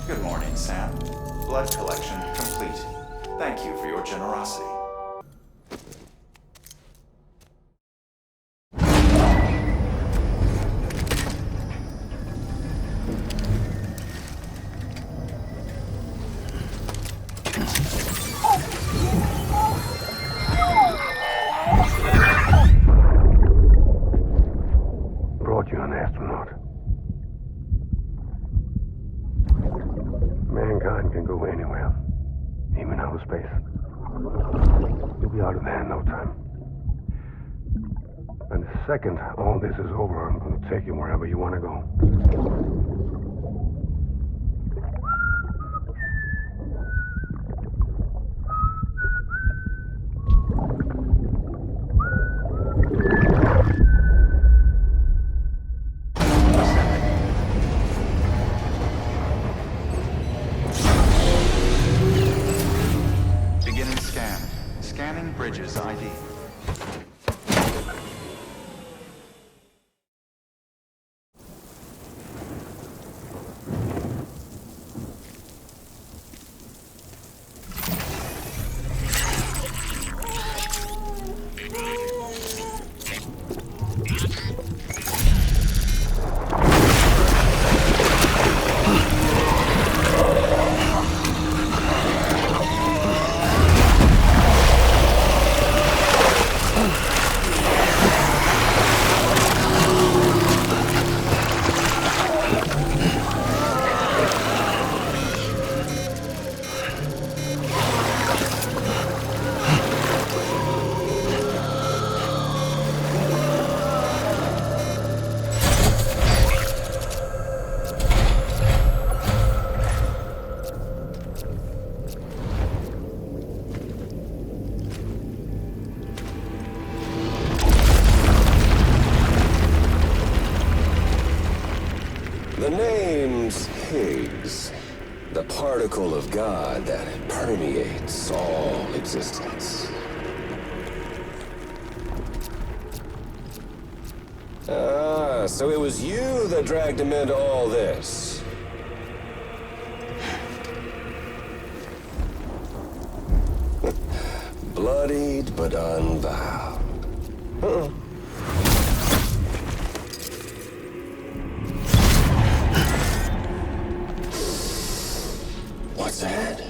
Good morning, Sam. Blood collection complete. Thank you for your generosity. Brought you an astronaut. Mankind can go anywhere, even outer space. You'll be out of there in no time. And the second all this is over, I'm going to take you wherever you want to go. Beginning scan. Scanning Bridges ID. The name's Higgs, the particle of God that permeates all existence. Ah, so it was you that dragged him into all this. Bloodied but unvowed. Uh-oh. What's that?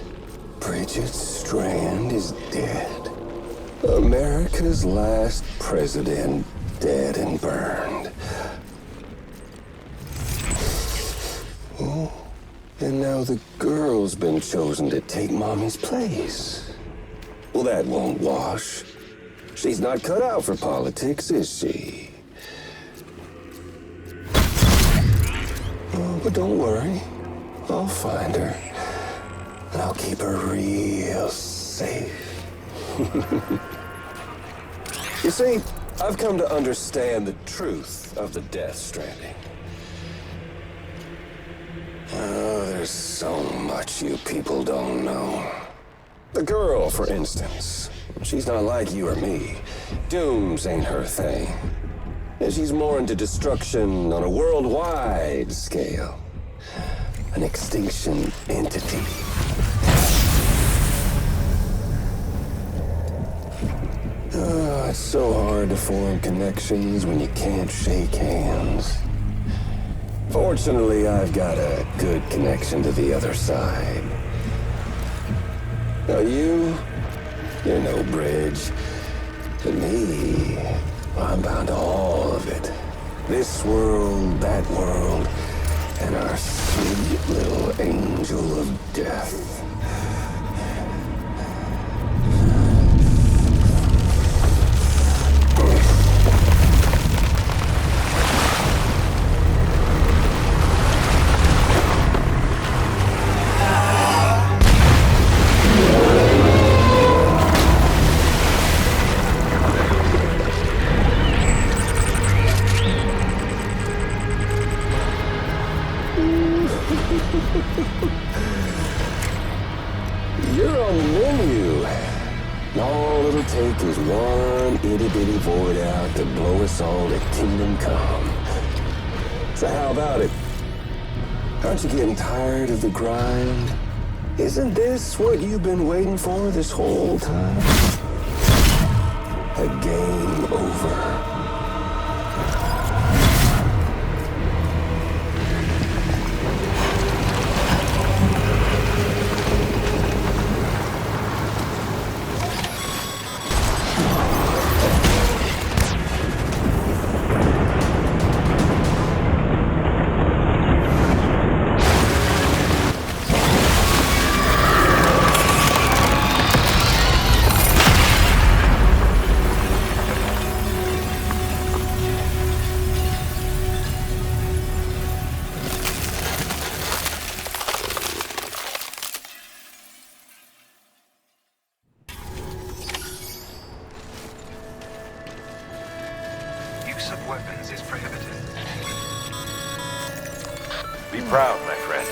Bridget Strand is dead. America's last president dead and burned. Oh, and now the girl's been chosen to take Mommy's place. Well, that won't wash. She's not cut out for politics, is she? Oh, but don't worry. I'll find her. And I'll keep her real safe. You see, I've come to understand the truth of the Death Stranding. Oh, there's so much you people don't know. The girl, for instance, she's not like you or me. Dooms ain't her thing. And she's more into destruction on a worldwide scale. An extinction entity. Oh, it's so hard to form connections when you can't shake hands. Fortunately, I've got a good connection to the other side. Now you're no bridge. To me, I'm bound to all of it. This world, that world, and our sweet little angel of death. You're on the menu. All it'll take is one itty-bitty void out to blow us all to kingdom come. So how about it? Aren't you getting tired of the grind? Isn't this what you've been waiting for this whole time? A game over. Use of weapons is prohibited. Be proud, my friend.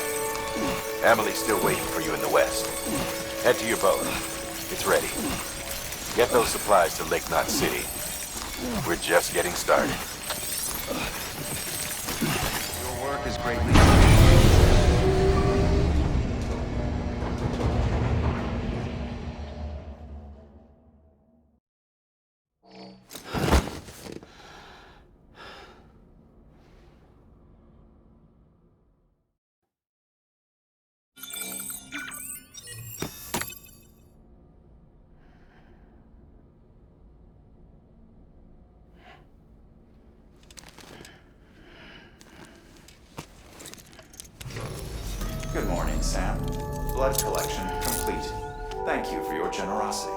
Emily's still waiting for you in the west. Head to your boat. It's ready. Get those supplies to Lake Knot City. We're just getting started. Your work is greatly Good morning, Sam. Blood collection complete. Thank you for your generosity.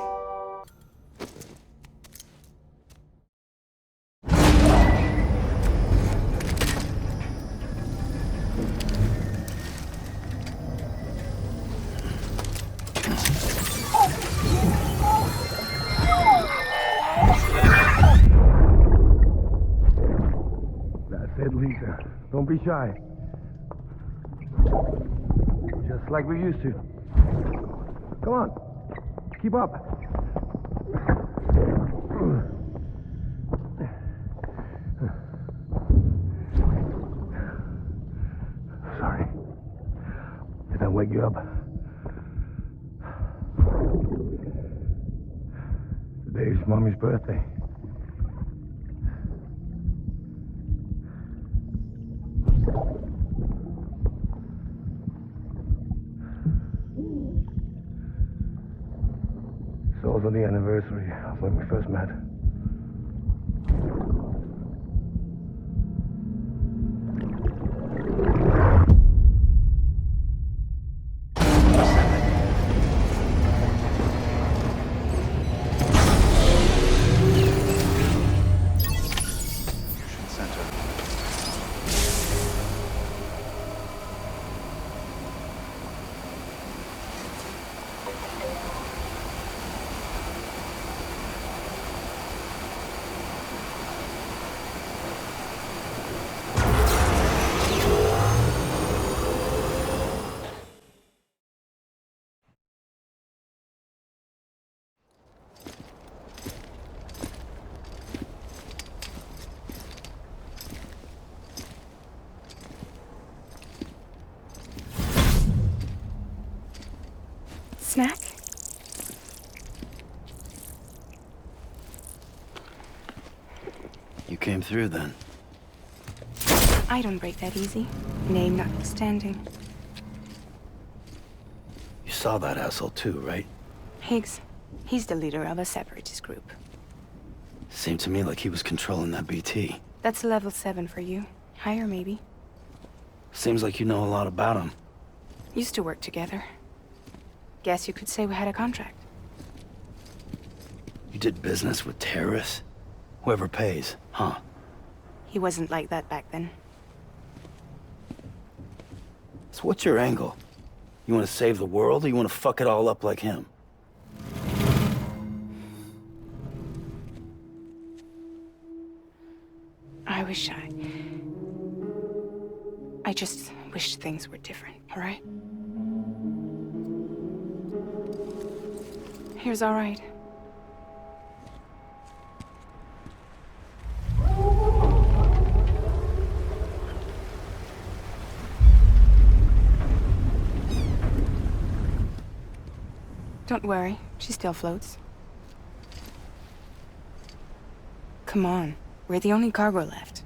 That's it, Lisa. Don't be shy. Just like we used to. Come on. Keep up. Sorry. Did I wake you up? Today's Mommy's birthday. It's also the anniversary of when we first met. Fusion Center. Snack? You came through then. I don't break that easy. Name notwithstanding. You saw that asshole too, right? Higgs. He's the leader of a separatist group. Seemed to me like he was controlling that BT. That's level 7 for you. Higher, maybe. Seems like you know a lot about him. Used to work together. Guess you could say we had a contract. You did business with terrorists? Whoever pays, huh? He wasn't like that back then. So what's your angle? You want to save the world, or you want to fuck it all up like him? I just wish things were different, all right? Here's all right. Don't worry, she still floats. Come on, we're the only cargo left.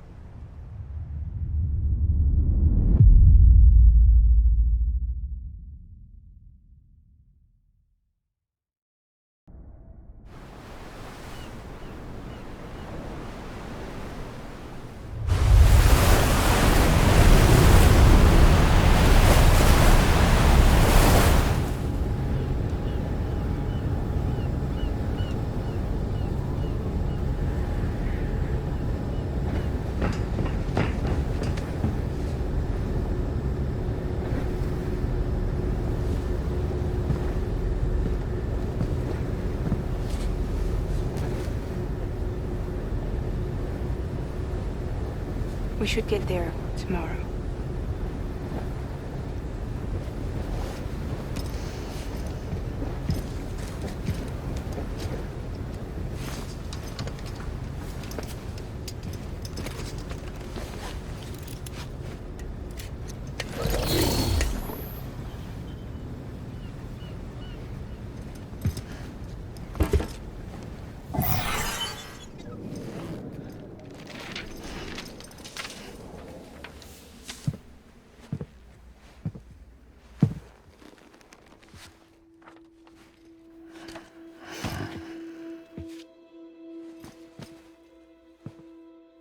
We should get there tomorrow.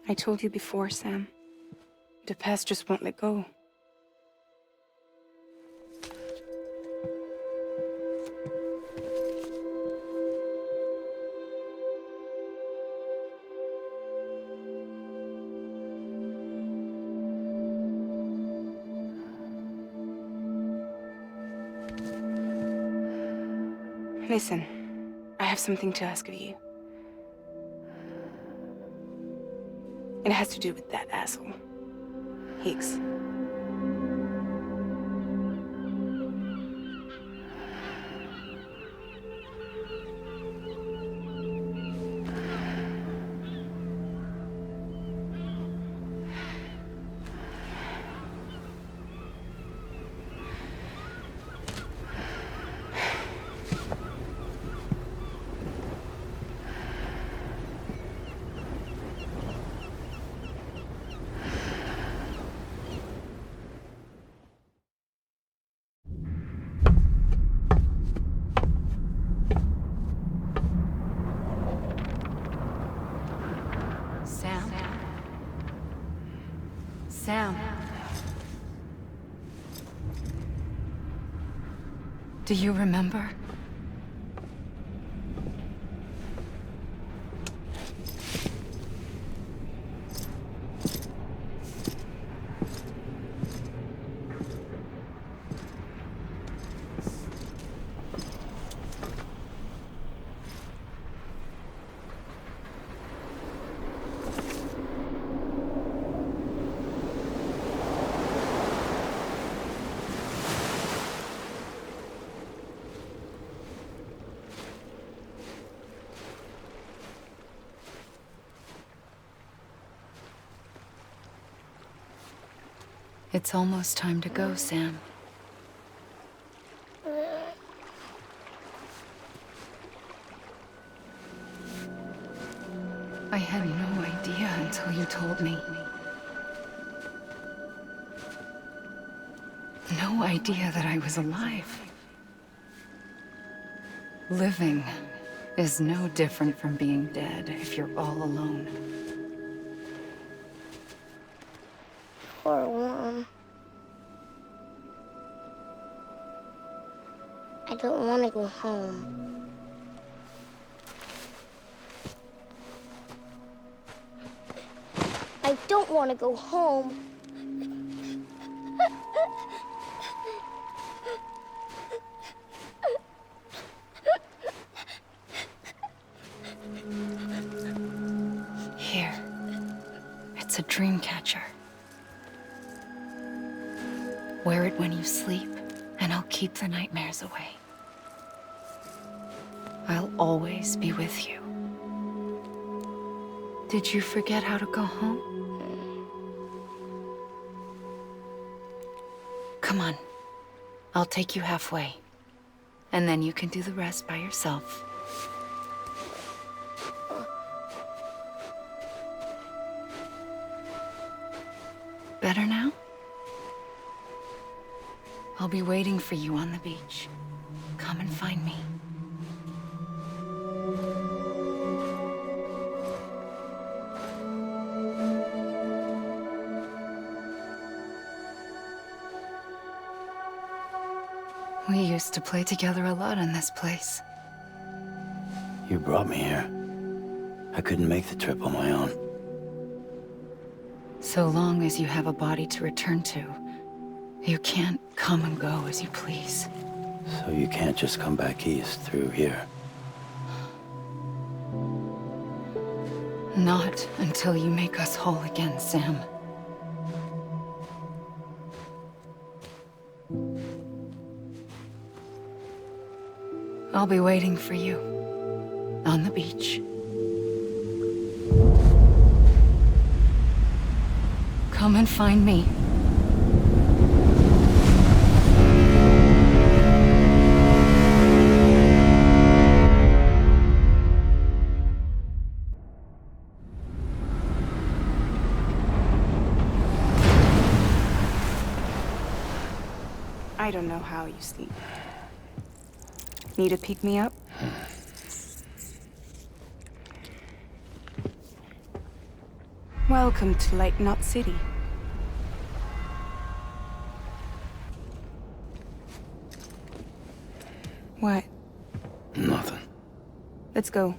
I told you before, Sam. The past just won't let go. Listen, I have something to ask of you. It has to do with that asshole, Higgs. Sam. Do you remember? It's almost time to go, Sam. I had no idea until you told me. No idea that I was alive. Living is no different from being dead if you're all alone. Poor Mom. I don't want to go home. I don't want to go home. Here. It's a dream catcher. Wear it when you sleep, and I'll keep the nightmares away. I'll always be with you. Did you forget how to go home? Come on. I'll take you halfway. And then you can do the rest by yourself. Better now? I'll be waiting for you on the beach. Come and find me. We used to play together a lot in this place. You brought me here. I couldn't make the trip on my own. So long as you have a body to return to, you can't come and go as you please. So you can't just come back east through here? Not until you make us whole again, Sam. I'll be waiting for you on the beach. Come and find me. I don't know how you sleep. Need to pick me up? Welcome to Lake Knot City. What? Nothing. Let's go.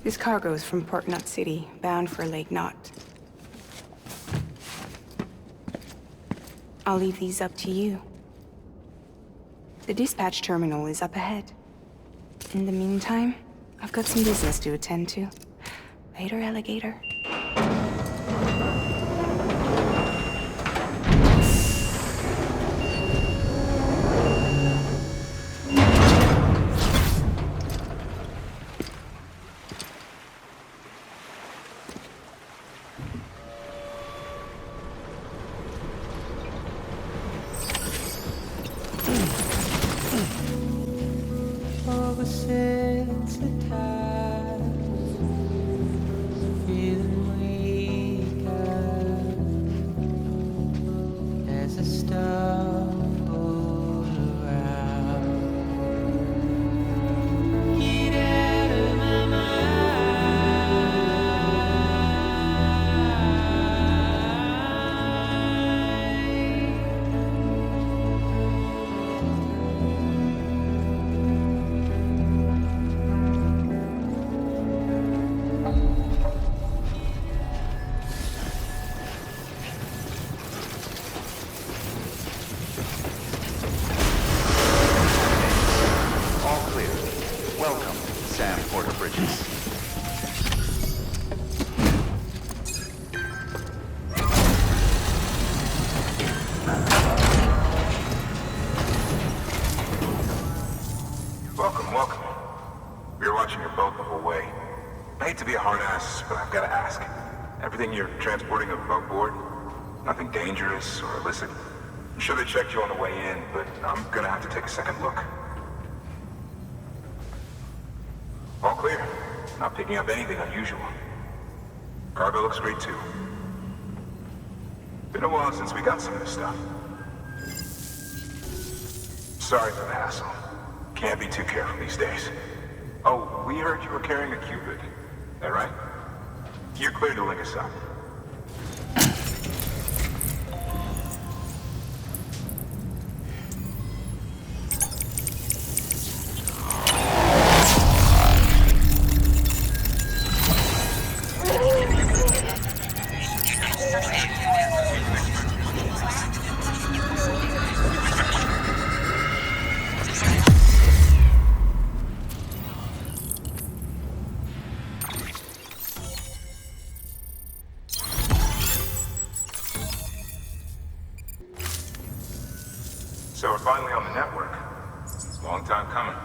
This cargo is from Port Knot City, bound for Lake Knot. I'll leave these up to you. The dispatch terminal is up ahead. In the meantime, I've got some business to attend to. Later, alligator. Welcome. We were watching your boat the whole way. I hate to be a hard ass, but I've got to ask. Everything you're transporting above board? Nothing dangerous or illicit? I'm sure they checked you on the way in, but I'm gonna have to take a second look. All clear. Not picking up anything unusual. Cargo looks great too. Been a while since we got some of this stuff. Sorry for the hassle. Can't be too careful these days. Oh, we heard you were carrying a Cupid. That right? You're clear to link us up. Long time coming.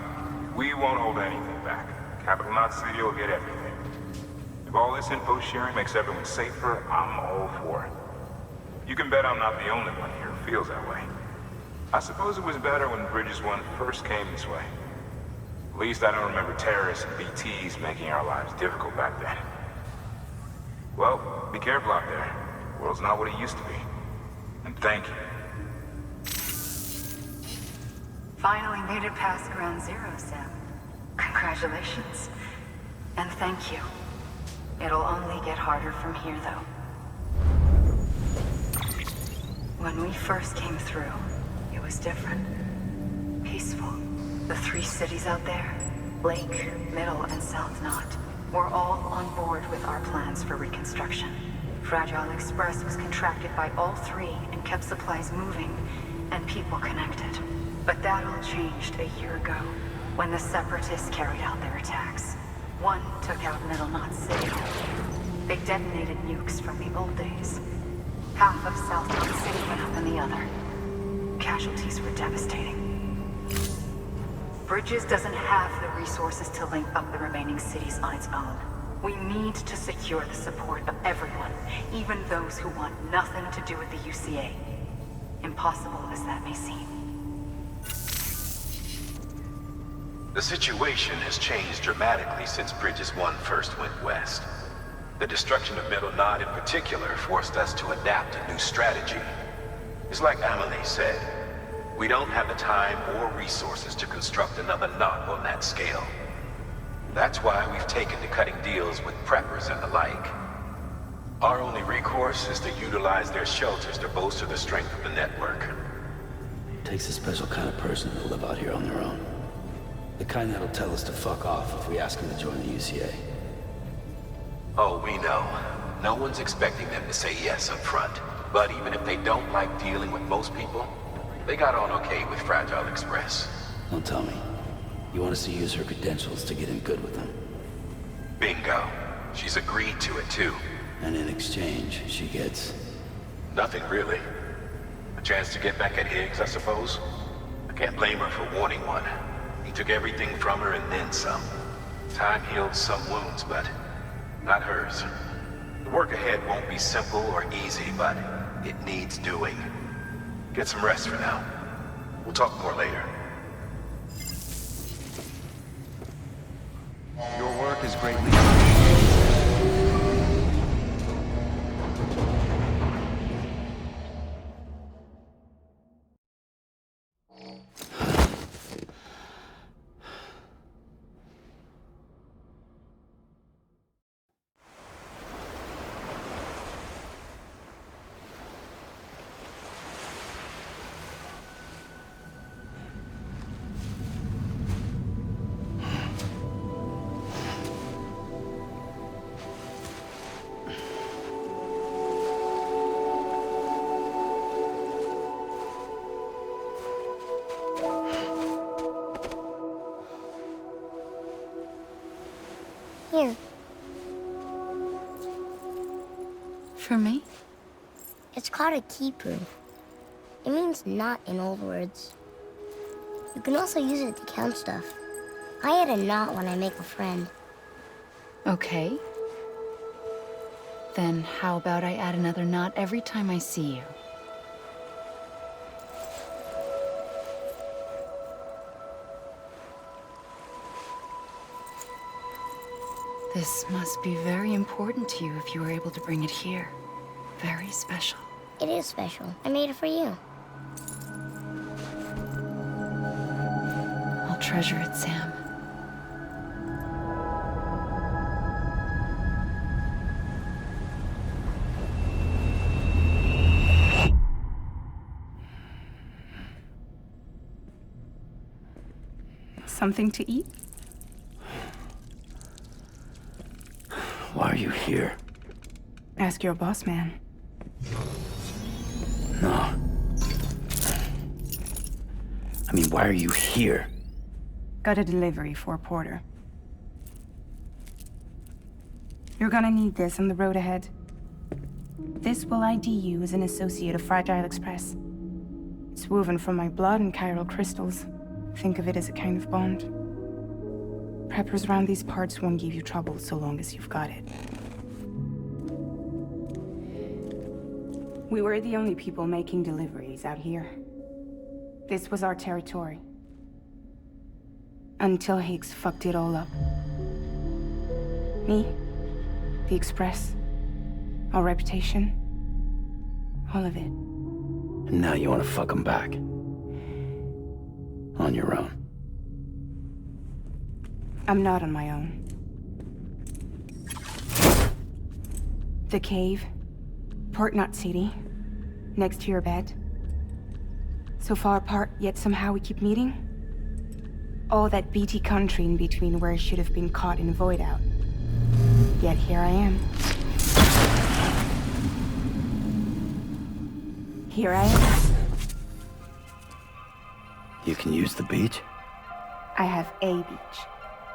We won't hold anything back. Capital Knot City will get everything. If all this info sharing makes everyone safer, I'm all for it. You can bet I'm not the only one here who feels that way. I suppose it was better when Bridges 1 first came this way. At least I don't remember terrorists and BTs making our lives difficult back then. Well, be careful out there. The world's not what it used to be. And thank you. Finally made it past Ground Zero, Sam. Congratulations. And thank you. It'll only get harder from here, though. When we first came through, it was different. Peaceful. The 3 cities out there, Lake, Middle, and South Knot, were all on board with our plans for reconstruction. Fragile Express was contracted by all 3 and kept supplies moving and people connected. But that all changed a year ago, when the Separatists carried out their attacks. One took out Middle Knot City. They detonated nukes from the old days. Half of South Knot City went up in the other. Casualties were devastating. Bridges doesn't have the resources to link up the remaining cities on its own. We need to secure the support of everyone, even those who want nothing to do with the UCA. Impossible as that may seem. The situation has changed dramatically since Bridges 1 first went west. The destruction of Middle Knot in particular forced us to adapt a new strategy. It's like Amelie said, we don't have the time or resources to construct another knot on that scale. That's why we've taken to cutting deals with preppers and the like. Our only recourse is to utilize their shelters to bolster the strength of the network. It takes a special kind of person to live out here on their own. The kind that'll tell us to fuck off if we ask them to join the UCA. Oh, we know. No one's expecting them to say yes up front. But even if they don't like dealing with most people, they got on okay with Fragile Express. Don't tell me. You want us to use her credentials to get in good with them? Bingo. She's agreed to it too. And in exchange, she gets... Nothing really. A chance to get back at Higgs, I suppose? I can't blame her for wanting one. He took everything from her and then some. Time healed some wounds, but not hers. The work ahead won't be simple or easy, but it needs doing. Get some rest for now. We'll talk more later. Your work is greatly... Here. For me? It's called a keeper. It means knot in old words. You can also use it to count stuff. I add a knot when I make a friend. Okay. Then how about I add another knot every time I see you? This must be very important to you if you were able to bring it here. Very special. It is special. I made it for you. I'll treasure it, Sam. Something to eat? Why are you here? Ask your boss man. No. I mean, why are you here? Got a delivery for Porter. You're gonna need this on the road ahead. This will ID you as an associate of Fragile Express. It's woven from my blood and chiral crystals. Think of it as a kind of bond. Preppers around these parts won't give you trouble so long as you've got it. We were the only people making deliveries out here. This was our territory. Until Higgs fucked it all up. Me, the Express, our reputation, all of it. And now you want to fuck them back. On your own. I'm not on my own. The cave, Port Knot City, next to your bed. So far apart, yet somehow we keep meeting. All that BT country in between where I should have been caught in a void out. Yet here I am. Here I am. You can use the beach? I have a beach.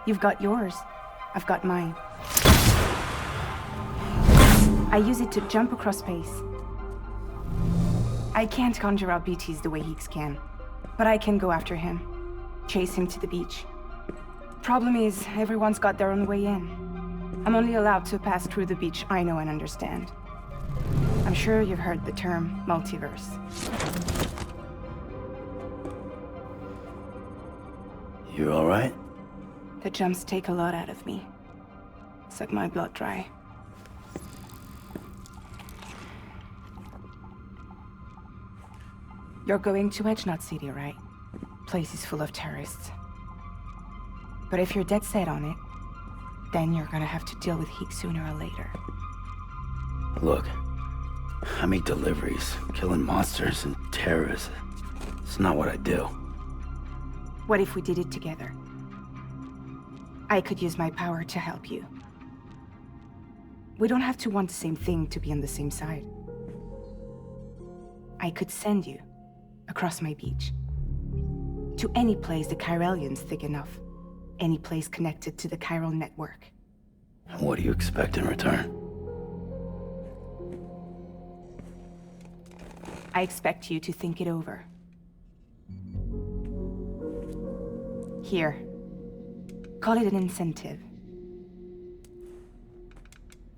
You've got yours. I've got mine. I use it to jump across space. I can't conjure out BTs the way Higgs can, but I can go after him. Chase him to the beach. Problem is, everyone's got their own way in. I'm only allowed to pass through the beach I know and understand. I'm sure you've heard the term multiverse. You all right? The jumps take a lot out of me. Suck my blood dry. You're going to Edge Knot City, right? Place is full of terrorists. But if you're dead set on it, then you're gonna have to deal with Higgs sooner or later. Look, I make deliveries, killing monsters and terrorists. It's not what I do. What if we did it together? I could use my power to help you. We don't have to want the same thing to be on the same side. I could send you across my beach. To any place the Chiralian's thick enough. Any place connected to the chiral network. What do you expect in return? I expect you to think it over. Here. Call it an incentive.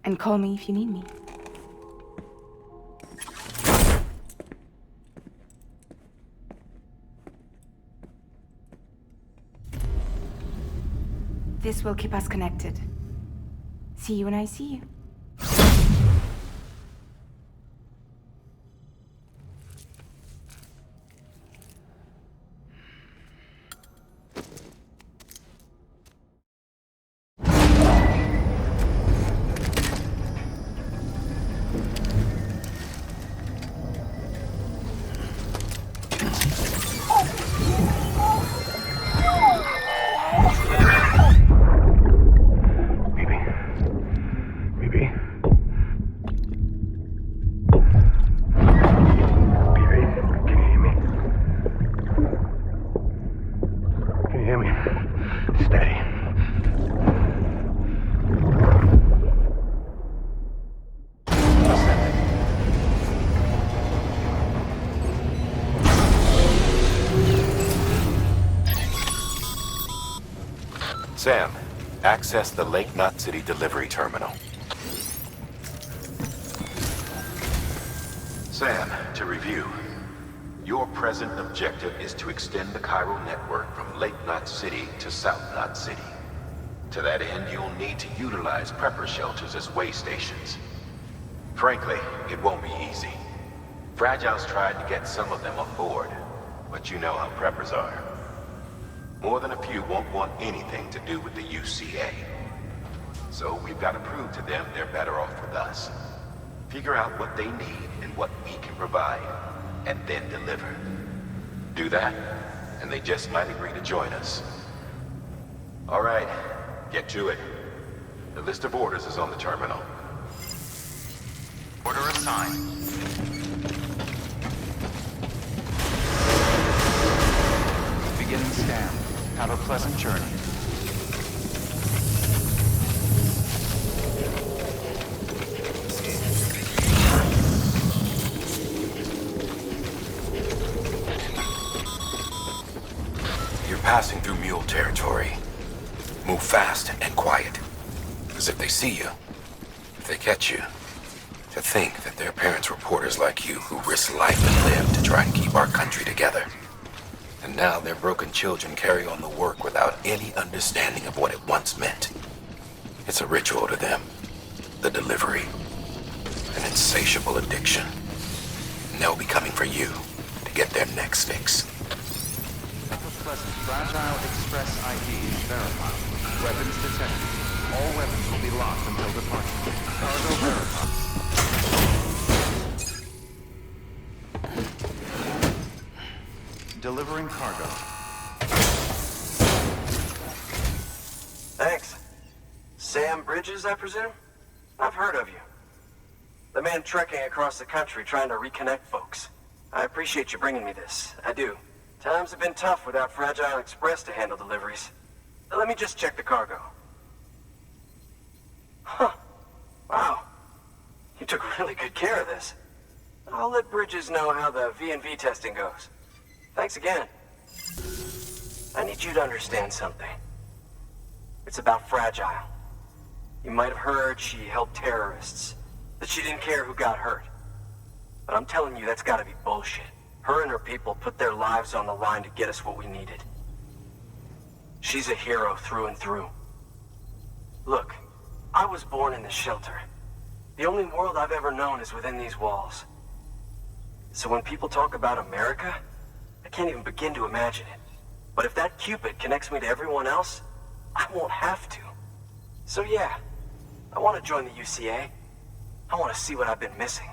And call me if you need me. This will keep us connected. See you when I see you. Sam, access the Lake Knot City delivery terminal. Sam, to review. Your present objective is to extend the chiral network from Lake Knot City to South Knot City. To that end, you'll need to utilize prepper shelters as way stations. Frankly, it won't be easy. Fragile's tried to get some of them on board, but you know how preppers are. More than a few won't want anything to do with the UCA. So we've got to prove to them they're better off with us. Figure out what they need and what we can provide, and then deliver. Do that, and they just might agree to join us. All right, get to it. The list of orders is on the terminal. Order assigned. Beginning scan. Have a pleasant journey. You're passing through mule territory. Move fast and quiet. Because if they see you, if they catch you, to think that their parents were porters like you who risked life and limb to try and keep our country together. And now their broken children carry on the work without any understanding of what it once meant. It's a ritual to them. The delivery. An insatiable addiction. And they'll be coming for you to get their next fix. Pleasant Fragile Express ID verified. Weapons detected. All weapons will be locked until departure. Cargo verified. Delivering cargo. Thanks. Sam Bridges, I presume? I've heard of you. The man trekking across the country trying to reconnect folks. I appreciate you bringing me this. I do. Times have been tough without Fragile Express to handle deliveries. Let me just check the cargo. Huh. Wow. You took really good care of this. I'll let Bridges know how the V&V testing goes. Thanks again. I need you to understand something. It's about Fragile. You might have heard she helped terrorists, that she didn't care who got hurt. But I'm telling you, that's gotta be bullshit. Her and her people put their lives on the line to get us what we needed. She's a hero through and through. Look, I was born in this shelter. The only world I've ever known is within these walls. So when people talk about America, I can't even begin to imagine it. But if that Cupid connects me to everyone else, I won't have to. So yeah, I want to join the UCA. I want to see what I've been missing.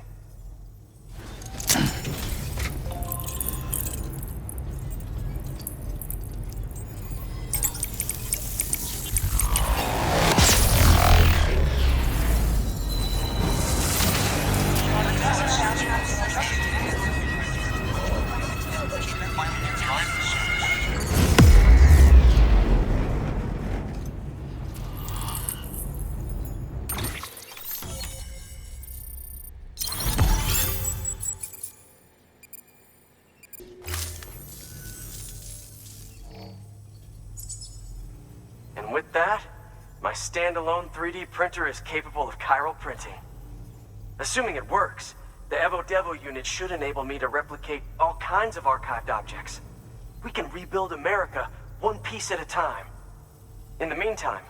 And with that, my standalone 3D printer is capable of chiral printing. Assuming it works, the Evo Devo unit should enable me to replicate all kinds of archived objects. We can rebuild America one piece at a time. In the meantime,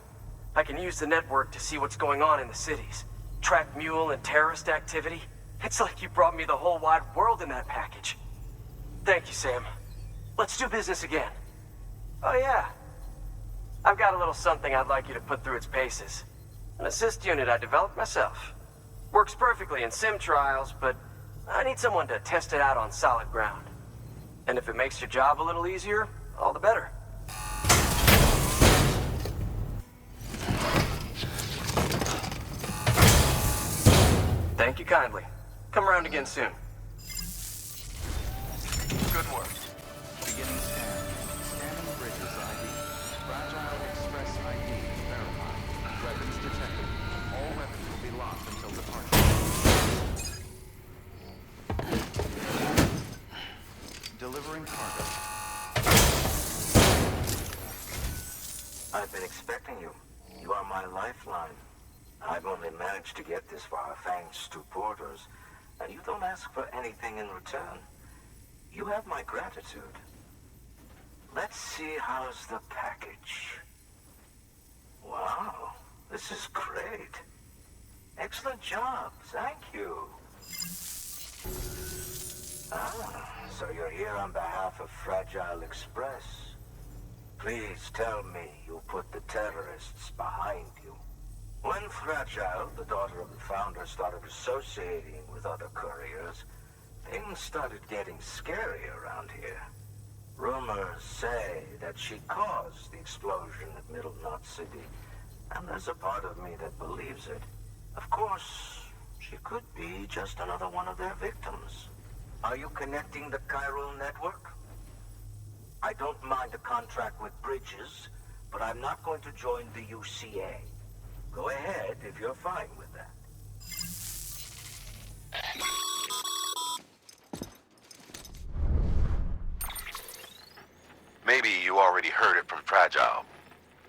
I can use the network to see what's going on in the cities, track mule and terrorist activity. It's like you brought me the whole wide world in that package. Thank you, Sam. Let's do business again. Oh yeah. I've got a little something I'd like you to put through its paces. An assist unit I developed myself. Works perfectly in sim trials, but I need someone to test it out on solid ground. And if it makes your job a little easier, all the better. Thank you kindly. Come around again soon. Good work. Beginning scan. Scanning Bridges ID. Fragile Express ID verified. Weapons detected. All weapons will be locked until departure. Delivering cargo. I've been expecting you. You are my lifeline. I've only managed to get this far thanks to porters, and you don't ask for anything in return. You have my gratitude. Let's see how's the package. Wow, this is great. Excellent job, thank you. Ah, so you're here on behalf of Fragile Express. Please tell me you put the terrorists behind you. When Fragile, the daughter of the founder, started associating with other couriers, things started getting scary around here. Rumors say that she caused the explosion at Middle Knot City, and there's a part of me that believes it. Of course, she could be just another one of their victims. Are you connecting the chiral network? I don't mind a contract with Bridges, but I'm not going to join the UCA. Go ahead if you're fine with that. Maybe you are already heard it from Fragile.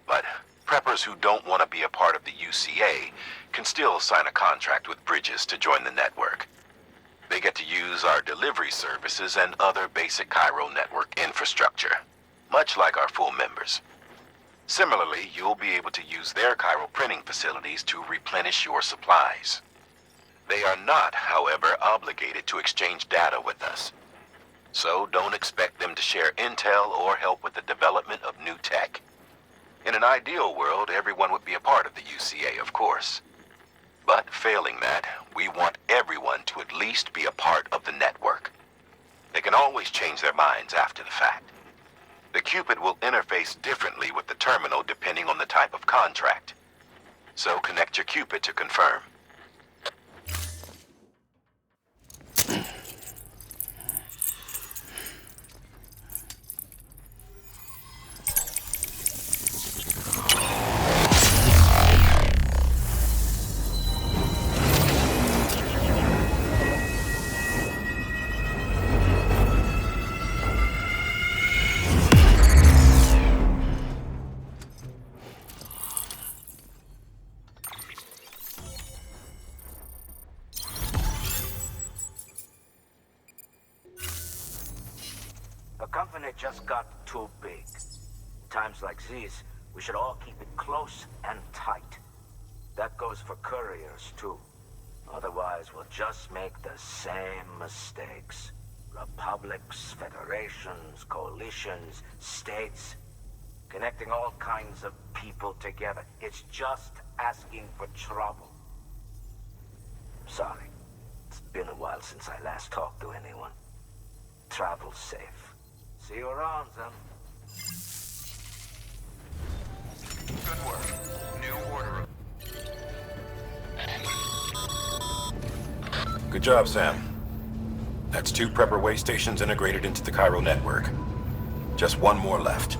But preppers who don't want to be a part of the UCA can still sign a contract with Bridges to join the network. They get to use our delivery services and other basic Cairo network infrastructure, much like our full members. Similarly, you'll be able to use their Cairo printing facilities to replenish your supplies. They are not, however, obligated to exchange data with us. So don't expect them to share intel or help with the development of new tech. In an ideal world, everyone would be a part of the UCA, of course. But failing that, we want everyone to at least be a part of the network. They can always change their minds after the fact. The Cupid will interface differently with the terminal depending on the type of contract. So connect your Cupid to confirm. The company just got too big. Times like these, we should all keep it close and tight. That goes for couriers, too. Otherwise, we'll just make the same mistakes. Republics, federations, coalitions, states. Connecting all kinds of people together. It's just asking for trouble. Sorry. It's been a while since I last talked to anyone. Travel safe. See you around, then. Good work. New order. Good job, Sam. That's 2 prepper way stations integrated into the Cairo network. Just 1 more left.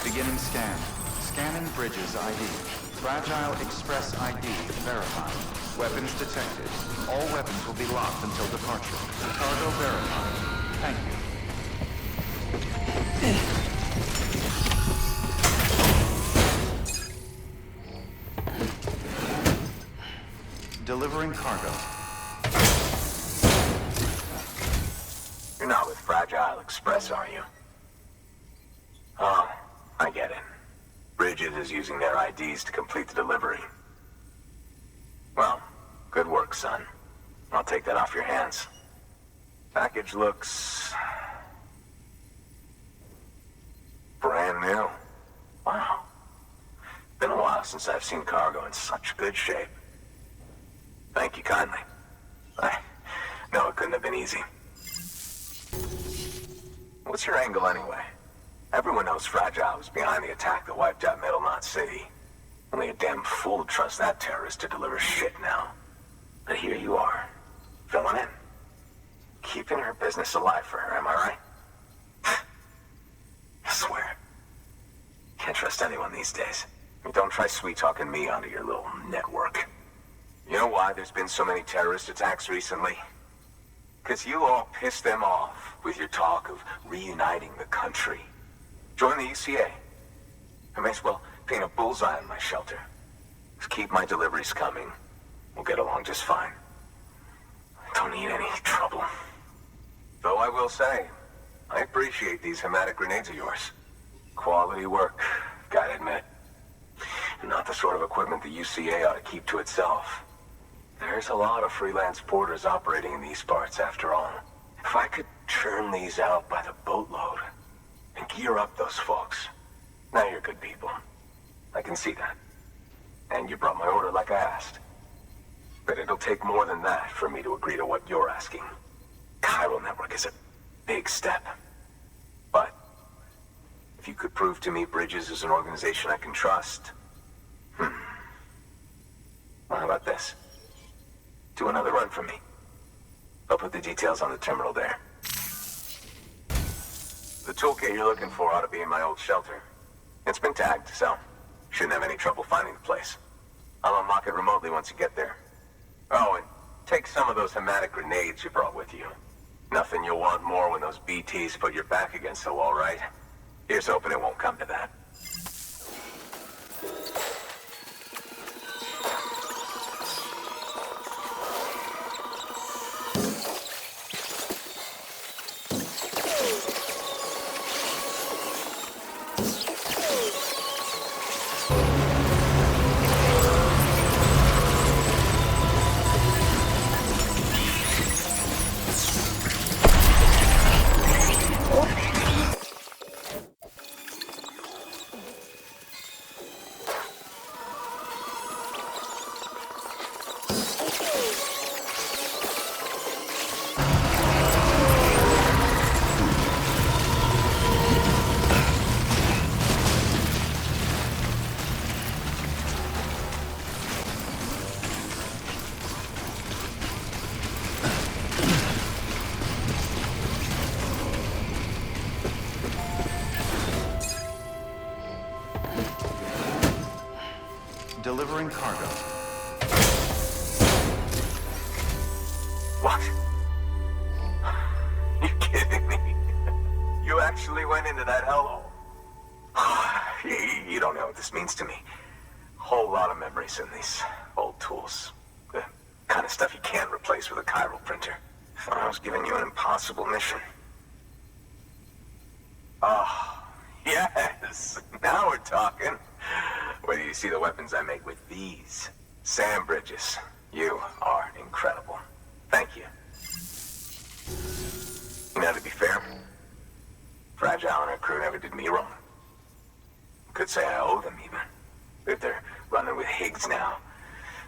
Beginning scan. Scanning Bridges ID. Fragile Express ID verified. Weapons detected. All weapons will be locked until departure. Cargo verified. Thank you. Delivering cargo. You're not with Fragile Express, are you? Oh, I get it. Bridges is using their IDs to complete the delivery. Well, good work, son. I'll take that off your hands. Package looks... brand new. Wow. Been a while since I've seen cargo in such good shape. Thank you kindly. I know it couldn't have been easy. What's your angle anyway? Everyone knows Fragile was behind the attack that wiped out Middle Knot City. Only a damn fool would trust that terrorist to deliver shit now. But here you are, filling in. Keeping her business alive for her, am I right? I swear. Can't trust anyone these days. And don't try sweet-talking me onto your little network. You know why there's been so many terrorist attacks recently? Because you all pissed them off with your talk of reuniting the country. Join the UCA. I may as well paint a bullseye on my shelter. Just keep my deliveries coming. We'll get along just fine. Don't need any trouble. Though I will say, I appreciate these hematic grenades of yours. Quality work, gotta admit. Not the sort of equipment the UCA ought to keep to itself. There's a lot of freelance porters operating in these parts, after all. If I could churn these out by the boatload and gear up those folks. Now you're good people. I can see that. And you brought my order like I asked. But it'll take more than that for me to agree to what you're asking. Cairo Network is a big step. But if you could prove to me Bridges is an organization I can trust... Well, how about this? Do another run for me. I'll put the details on the terminal there. The toolkit you're looking for ought to be in my old shelter. It's been tagged, so shouldn't have any trouble finding the place. I'll unlock it remotely once you get there. Oh, and Take some of those hematic grenades you brought with you. Nothing you'll want more when those BTs put your back against the wall, right? Here's hoping it won't come to that. Delivering cargo. What? You kidding me? You actually went into that hellhole? You don't know what this means to me. Whole lot of memories in these old tools. The kind of stuff you can't replace with a chiral printer. I was giving you an impossible mission. Oh, yes. Now we're talking. Wait till you see the weapons I make with these. Sand bridges. You are incredible. Thank you. Now, to be fair, Fragile and her crew never did me wrong. Could say I owe them, even. If they're running with Higgs now,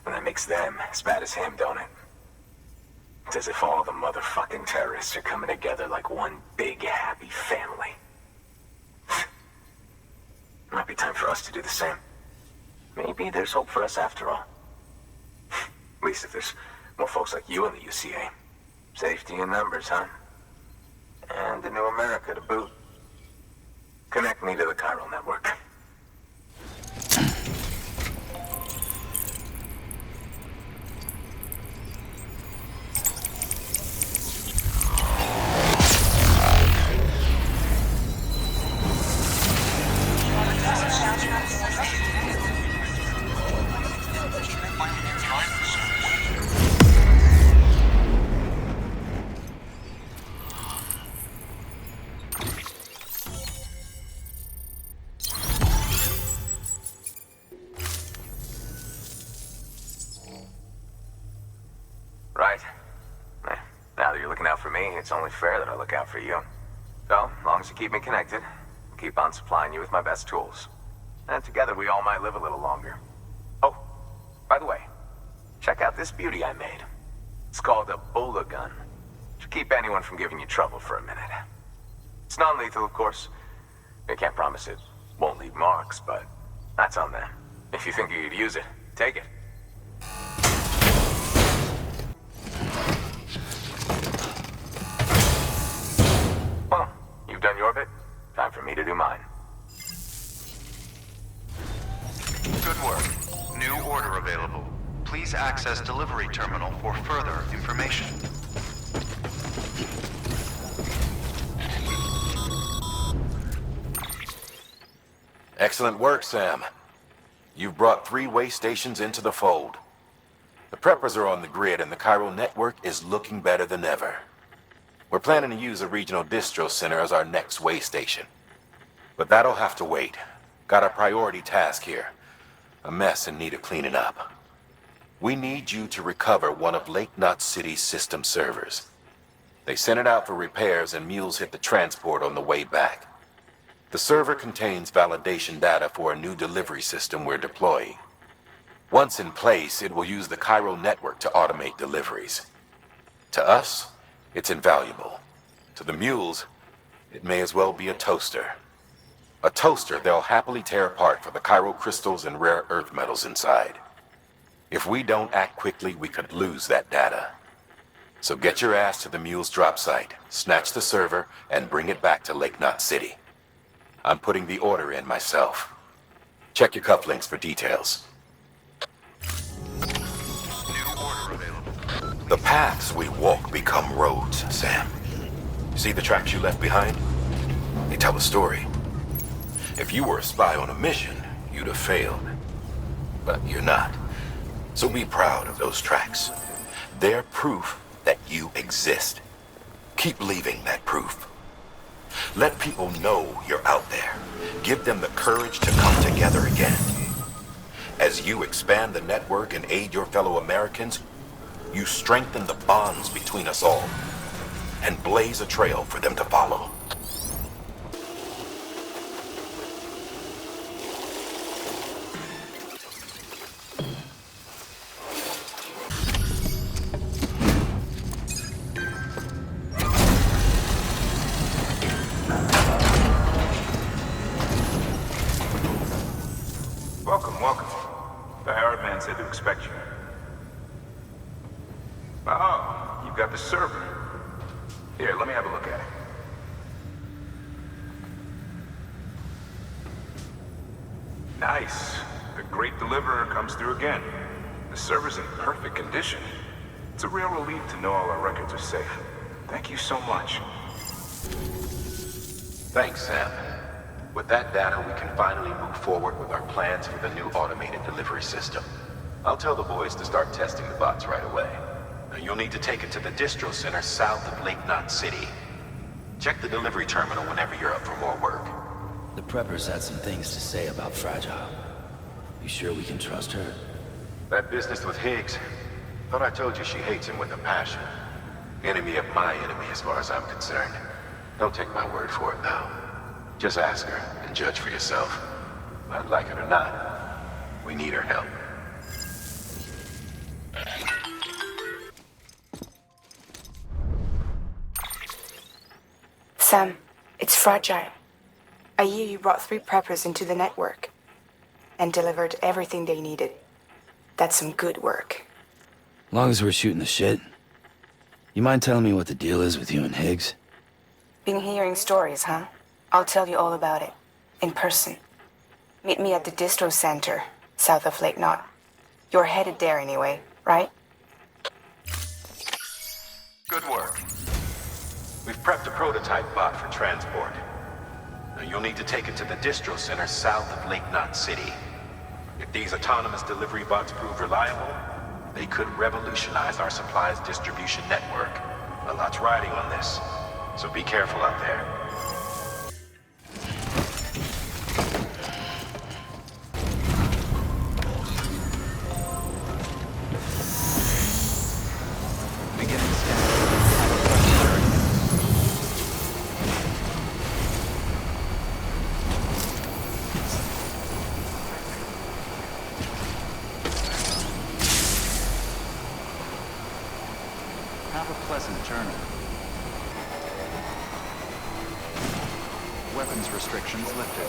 and that makes them as bad as him, don't it? It's as if all the motherfucking terrorists are coming together like one big, happy family. Might be time for us to do the same. Maybe there's hope for us after all. At least if there's more folks like you in the UCA. Safety in numbers, huh? And the new America to boot. Connect me to the chiral network. Right. Now that you're looking out for me, it's only fair that I look out for you. So, as long as you keep me connected, I'll keep on supplying you with my best tools. And together we all might live a little longer. Oh, by the way, check out this beauty I made. It's called a Bula gun. Should keep anyone from giving you trouble for a minute. It's non-lethal, of course. I can't promise it won't leave marks, but that's on them. If you think you could use it, take it. Well, you've done your bit. Time for me to do mine. Good work. New order available. Please access delivery terminal for further information. Excellent work, Sam. You've brought 3 way stations into the fold. The preppers are on the grid and the chiral network is looking better than ever. We're planning to use a regional distro center as our next way station. But that'll have to wait. Got a priority task here. A mess in need of cleaning up. We need you to recover one of Lake Knot City's system servers. They sent it out for repairs and mules hit the transport on the way back. The server contains validation data for a new delivery system we're deploying. Once in place, it will use the chiral network to automate deliveries. To us, it's invaluable. To the mules, it may as well be a toaster. A toaster they'll happily tear apart for the chiral crystals and rare earth metals inside. If we don't act quickly, we could lose that data. So get your ass to the mule's drop site, snatch the server, and bring it back to Lake Knot City. I'm putting the order in myself. Check your cufflinks for details. New order available. The paths we walk become roads, Sam. See the tracks you left behind? They tell a story. If you were a spy on a mission, you'd have failed. But you're not. So be proud of those tracks. They're proof that you exist. Keep leaving that proof. Let people know you're out there. Give them the courage to come together again. As you expand the network and aid your fellow Americans, you strengthen the bonds between us all and blaze a trail for them to follow. Welcome, welcome. The Herald man said to expect you. Oh, you've got the server. Here, let me have a look at it. Nice. The great deliverer comes through again. The server's in perfect condition. It's a real relief to know all our records are safe. Thank you so much. Thanks, Sam. With that data, we can finally move forward with our plans for the new automated delivery system. I'll tell the boys to start testing the bots right away. Now, you'll need to take it to the distro center south of Lake Knot City. Check the delivery terminal whenever you're up for more work. The preppers had some things to say about Fragile. You sure we can trust her? That business with Higgs, thought I told you she hates him with a passion. Enemy of my enemy as far as I'm concerned. Don't take my word for it, though. Just ask her and judge for yourself. But like it or not, we need her help. Sam, it's Fragile. I hear you brought 3 preppers into the network and delivered everything they needed. That's some good work. Long as we're shooting the shit. You mind telling me what the deal is with you and Higgs? Been hearing stories, huh? I'll tell you all about it. In person. Meet me at the distro center, south of Lake Knot. You're headed there anyway, right? Good work. We've prepped a prototype bot for transport. Now you'll need to take it to the distro center south of Lake Knot City. If these autonomous delivery bots prove reliable, they could revolutionize our supplies distribution network. A lot's riding on this, so be careful out there. Beginning scan. Have a pleasant journey. Weapons restrictions lifted.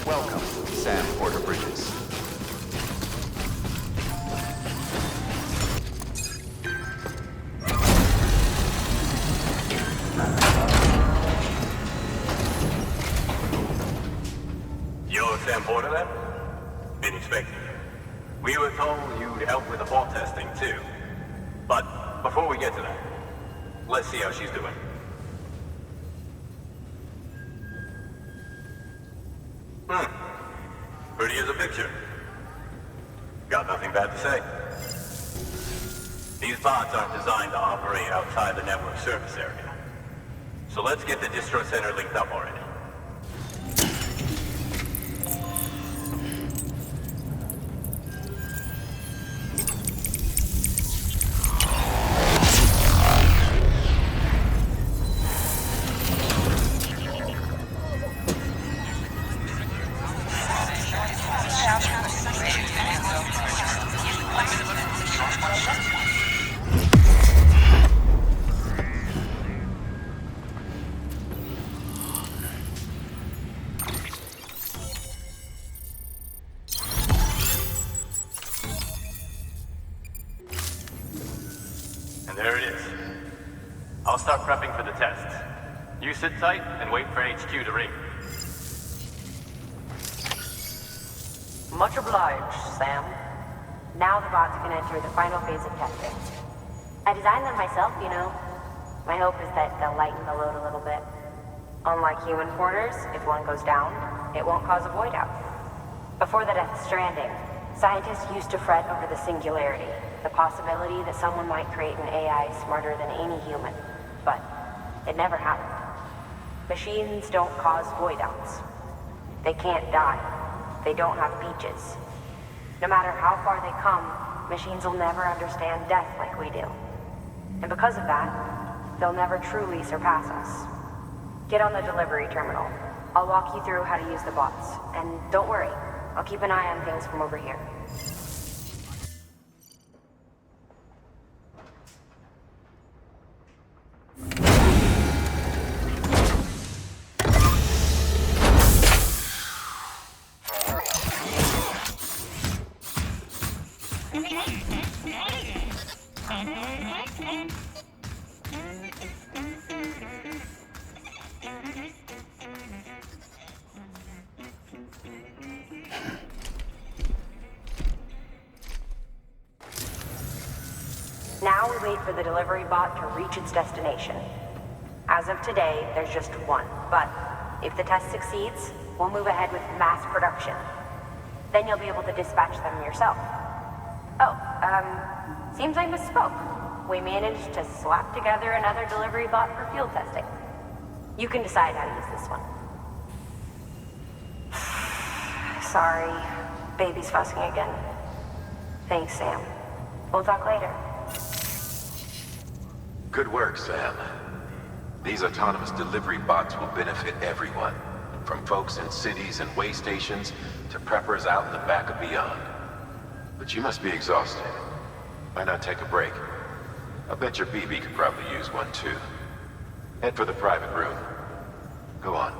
Welcome, Sam Porter Bridges. You're Sam Porter then? Been expecting you. We were told you'd help with the vault testing too. But before we get to that, let's see how she's doing. Pretty as a picture. Got nothing bad to say. These bots aren't designed to operate outside the network service area. So let's get the distro center linked up already. And there it is. I'll start prepping for the tests. You sit tight and wait for HQ to ring. Much obliged, Sam. Now the bots can enter the final phase of testing. I designed them myself, you know. My hope is that they'll lighten the load a little bit. Unlike human porters, if one goes down, it won't cause a void out. Before the death of Stranding, scientists used to fret over the singularity, the possibility that someone might create an AI smarter than any human. But it never happened. Machines don't cause void outs. They can't die. They don't have beaches. No matter how far they come, machines will never understand death like we do. And because of that, they'll never truly surpass us. Get on the delivery terminal. I'll walk you through how to use the bots. And don't worry, I'll keep an eye on things from over here. Now we wait for the delivery bot to reach its destination. As of today, there's just one, but if the test succeeds, we'll move ahead with mass production. Then you'll be able to dispatch them yourself. Oh, seems I misspoke. We managed to slap together another delivery bot for field testing. You can decide how to use this one. Sorry, baby's fussing again. Thanks, Sam. We'll talk later. Good work, Sam. These autonomous delivery bots will benefit everyone, from folks in cities and way stations to preppers out in the back of beyond. But you must be exhausted. Why not take a break? I bet your BB could probably use one too. Head for the private room. Go on.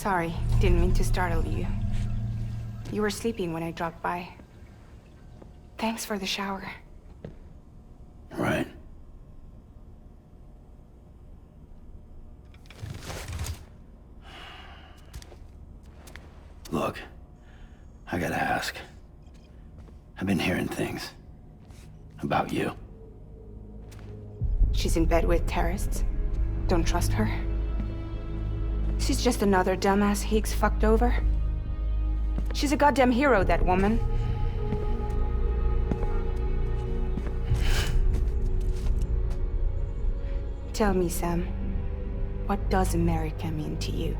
Sorry, didn't mean to startle you. You were sleeping when I dropped by. Thanks for the shower. Right. Look, I gotta ask. I've been hearing things about you. She's in bed with terrorists. Don't trust her. She's just another dumbass Higgs fucked over. She's a goddamn hero, that woman. Tell me, Sam, what does America mean to you?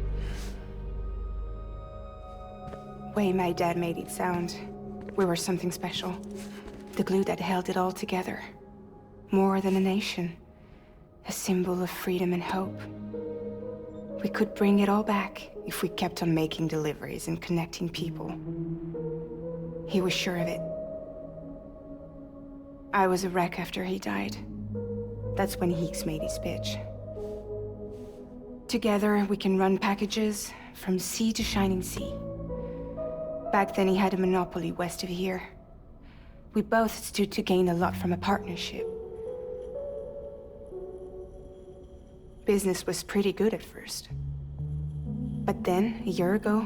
Way my dad made it sound, we were something special. The glue that held it all together. More than a nation. A symbol of freedom and hope. We could bring it all back if we kept on making deliveries and connecting people. He was sure of it. I was a wreck after he died. That's when Higgs made his pitch. Together, we can run packages from sea to shining sea. Back then, he had a monopoly west of here. We both stood to gain a lot from a partnership. Business was pretty good at first. But then, a year ago,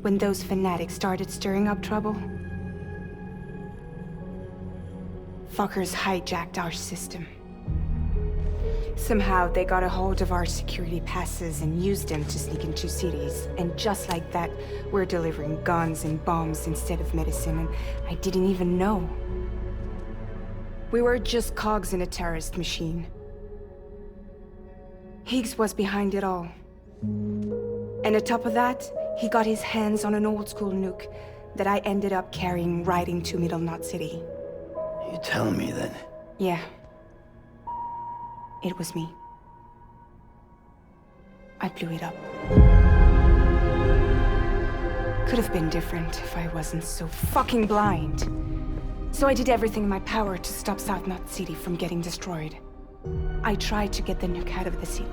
when those fanatics started stirring up trouble, fuckers hijacked our system. Somehow, they got a hold of our security passes and used them to sneak into cities. And just like that, we're delivering guns and bombs instead of medicine, and I didn't even know. We were just cogs in a terrorist machine. Higgs was behind it all. And on top of that, he got his hands on an old-school nuke that I ended up carrying right into Middle Knot City. You telling me that? Yeah. It was me. I blew it up. Could have been different if I wasn't so fucking blind. So I did everything in my power to stop South Knot City from getting destroyed. I tried to get the nuke out of the city.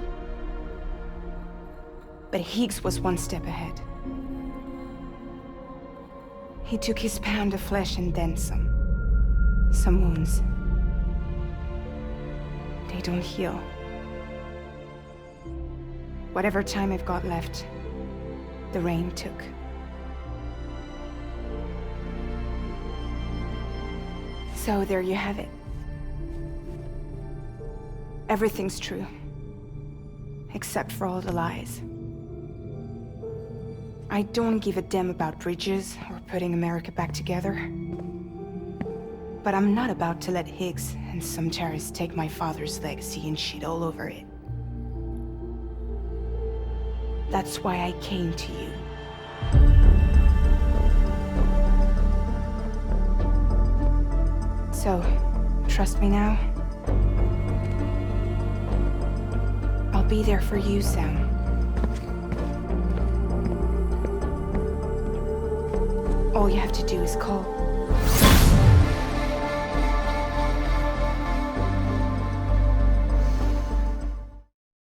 But Higgs was one step ahead. He took his pound of flesh and then some. Some wounds. They don't heal. Whatever time I've got left, the rain took. So there you have it. Everything's true. Except for all the lies. I don't give a damn about bridges or putting America back together. But I'm not about to let Higgs and some terrorists take my father's legacy and shit all over it. That's why I came to you. So, trust me now? I'll be there for you, Sam. All you have to do is call.